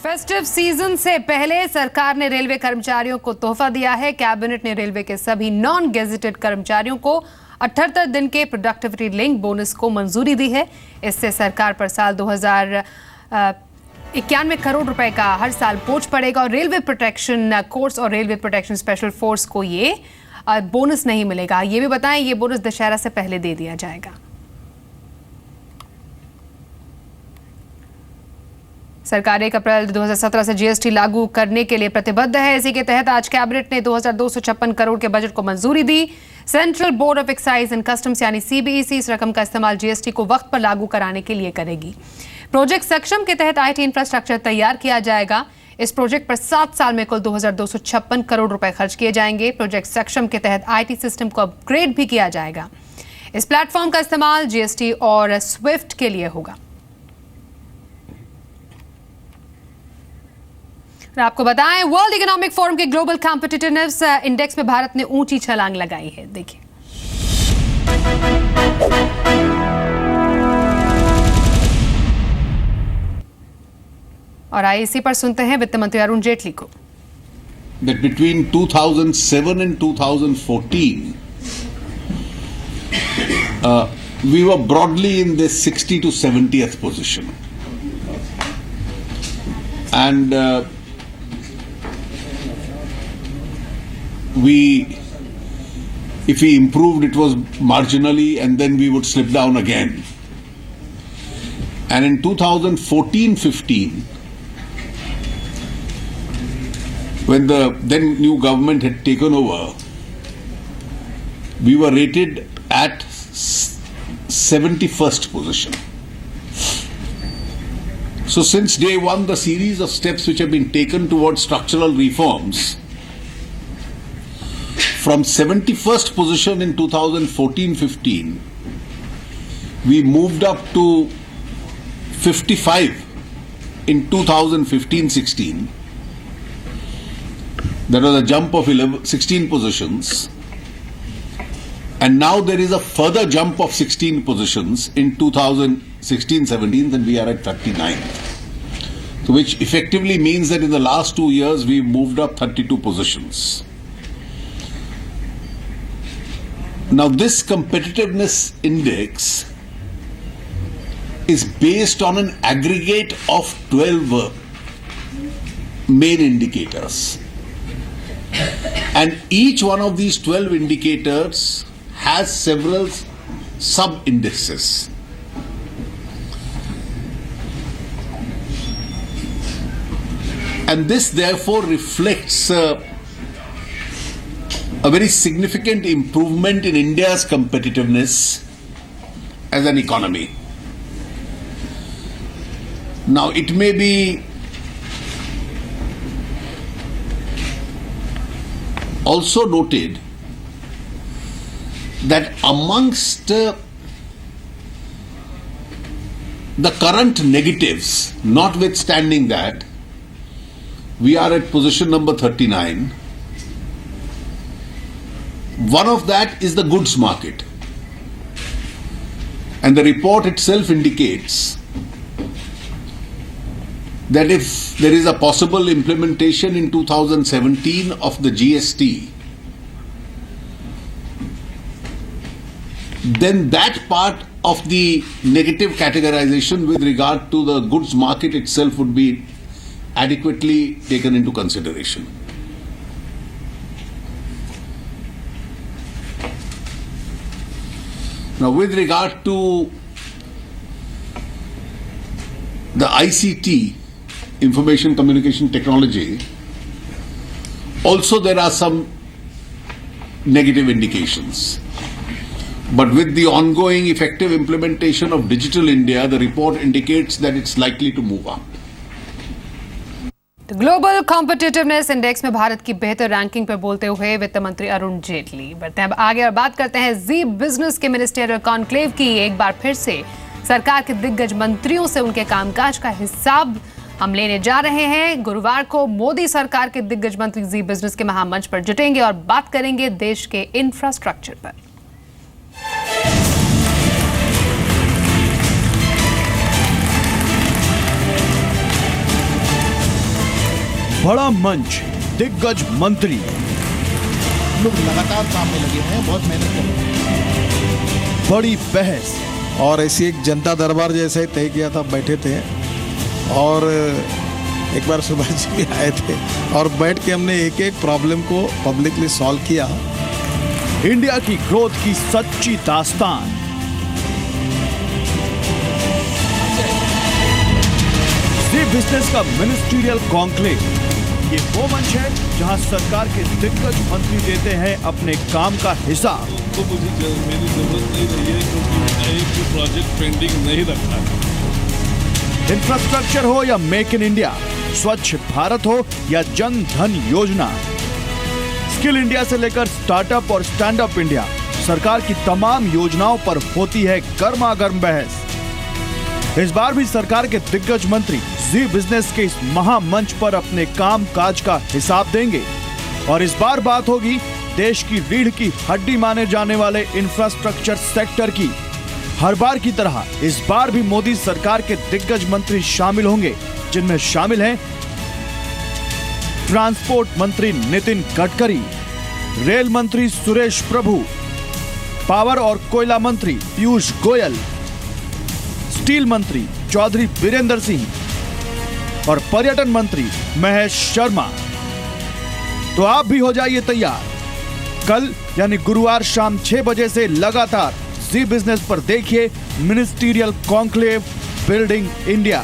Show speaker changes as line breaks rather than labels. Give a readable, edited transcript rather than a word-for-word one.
Festive season से पहले सरकार ने रेलवे कर्मचारियों को तोहफा दिया है। कैबिनेट ने रेलवे के सभी नॉन गेजेटेड कर्मचारियों को 78 दिन के प्रोडक्टिविटी लिंक बोनस को मंजूरी दी है। इससे सरकार पर साल 2091 करोड़ रुपए का हर साल बोझ पड़ेगा और रेलवे प्रोटेक्शन कोर्स और रेलवे प्रोटेक्शन स्पेशल फोर्स को ये बोनस नहीं मिलेगा। ये भी बताएं, ये बोनस दशहरा से पहले दे दिया जाएगा। सरकार 1 अप्रैल 2017 से जीएसटी लागू करने के लिए प्रतिबद्ध है। इसी के तहत आज कैबिनेट ने 2256 करोड़ के बजट को मंजूरी दी। Central board of excise and customs यानी सीबीईसी इस रकम का इस्तेमाल जीएसटी को वक्त पर लागू कराने के लिए करेगी। प्रोजेक्ट सक्षम के तहत आईटी इंफ्रास्ट्रक्चर तैयार किया जाएगा। इस प्रोजेक्ट पर 7 साल में कुल 2256 करोड़ रुपए खर्च किए जाएंगे। प्रोजेक्ट सक्षम के तहत आईटी सिस्टम को अपग्रेड भी किया जाएगा। इस प्लेटफॉर्म का इस्तेमाल जीएसटी और स्विफ्ट के लिए होगा। आपको बताएं, वर्ल्ड इकोनॉमिक फोरम के ग्लोबल कॉम्पिटिटिवनेस इंडेक्स में भारत ने ऊंची छलांग लगाई है। देखिए, और आईएसी पर सुनते हैं वित्त मंत्री अरुण जेटली को।
That between 2007 and 2014, we were broadly in the 60 to 70th position, and if we improved, it was marginally, and then we would slip down again. And in 2014-15, when the then new government had taken over, we were rated at 71st position. So since day one, the series of steps which have been taken towards structural reforms, from 71st position in 2014-15, we moved up to 55 in 2015-16. That was a jump of 16 positions. And now there is a further jump of 16 positions in 2016-17, and we are at 39th. So which effectively means that in the last 2 years, we've moved up 32 positions. Now, this competitiveness index is based on an aggregate of 12 main indicators. And each one of these 12 indicators has several sub-indices. And this therefore reflects a very significant improvement in India's competitiveness as an economy. Now, it may be also noted that amongst the current negatives, notwithstanding that, we are at position number 39. One of that is the goods market. And the report itself indicates that if there is a possible implementation in 2017 of the GST, then that part of the negative categorization with regard to the goods market itself would be adequately taken into consideration. Now, with regard to the ICT, Information Communication Technology, also there are some negative indications. But with the ongoing effective implementation of Digital India, the report indicates that it's likely to move up.
Global competitiveness index में भारत की बेहतर ranking पर बोलते हुए वित्त मंत्री अरुण जेटली। बढ़ते हैं अब आगे और बात करते हैं जी बिजनेस के मिनिस्टरियल कॉन्क्लेव की। एक बार फिर से सरकार के दिग्गज मंत्रियों से उनके कामकाज का हिसाब हम लेने जा रहे हैं। गुरुवार को मोदी सरकार के दिग्गज मंत्री जी बिजनेस के महामंच पर जुटेंगे और बात करेंगे देश के इंफ्रास्ट्रक्चर पर।
बड़ा मंच, दिग्गज मंत्री,
लोग लगातार काम में लगे हुए हैं, बहुत मेहनत कर रहे हैं।
बड़ी बहस
और ऐसी एक जनता दरबार जैसे ही तय किया था, बैठे थे और एक बार सुभाष जी भी आए थे और बैठ के हमने एक एक प्रॉब्लम को पब्लिकली सॉल्व किया।
इंडिया की ग्रोथ की सच्ची दास्तान। जी बिजनेस का मिनिस्ट्रियल कॉन्क्लेव, ये वो मंच है जहां सरकार के दिग्गज मंत्री देते हैं अपने काम का हिसाब।
तो मुझे मेरी जरूरत नहीं रही है क्योंकि एक भी प्रोजेक्ट पेंडिंग नहीं रखा है।
इंफ्रास्ट्रक्चर हो या मेक इन इंडिया, स्वच्छ भारत हो या जन धन योजना, स्किल इंडिया से लेकर स्टार्टअप और स्टैंड अप इंडिया, सरकार की तमाम योजनाओं पर होती है गर्मा गर्म बहस। इस बार भी सरकार के दिग्गज मंत्री जी बिजनेस के इस महामंच पर अपने काम काज का हिसाब देंगे और इस बार बात होगी देश की रीढ़ की हड्डी माने जाने वाले इंफ्रास्ट्रक्चर सेक्टर की। हर बार की तरह इस बार भी मोदी सरकार के दिग्गज मंत्री शामिल होंगे, जिनमें शामिल हैं ट्रांसपोर्ट मंत्री नितिन गडकरी, रेल मंत्री सुरेश प्रभु, पावर और कोयला मंत्री पीयूष गोयल, स्टील मंत्री चौधरी वीरेंद्र सिंह और पर्यटन मंत्री महेश शर्मा। तो आप भी हो जाइए तैयार। कल यानी गुरुवार शाम 6 बजे से लगातार जी बिजनेस पर देखिए मिनिस्ट्रियल कॉन्क्लेव बिल्डिंग इंडिया।